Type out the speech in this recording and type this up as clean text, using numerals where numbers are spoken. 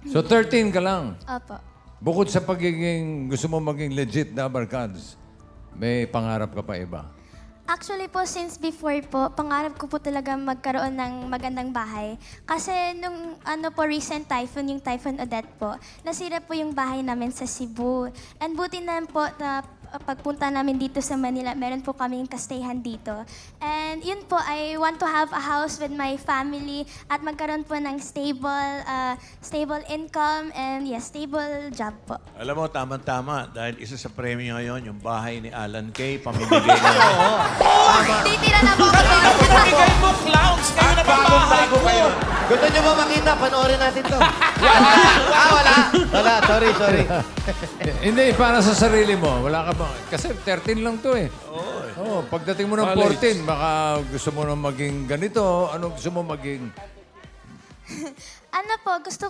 So 13 ka lang. Opo. Bukod sa pagiging gusto mo maging legit na barkads, may pangarap ka pa iba? Actually po, since before po, pangarap ko po talaga magkaroon ng magandang bahay. Kasi nung recent typhoon, yung Typhoon Odette po, nasira po yung bahay namin sa Cebu. And buti na po na pagpunta namin dito sa Manila, meron po kaming kastayhan dito. And yun po, I want to have a house with my family at magkaroon po ng stable income and stable job po. Alam mo, tama-tama. Dahil isa sa premyo ngayon, yung bahay ni Alan Kay, pamimigay na. Titira na po ako doon. Ibigay mo, clowns! Kayo na Bagong-bago kayo. Gusto nyo ba makita? Panoorin natin to. Wala. Wala. Sorry. Hindi, para sa sarili mo. Wala ka ba? Kasi 13 lang to eh. Oo. Pagdating mo ng 14, baka gusto mo na maging ganito. Ano gusto mo maging? Ano po, gusto ko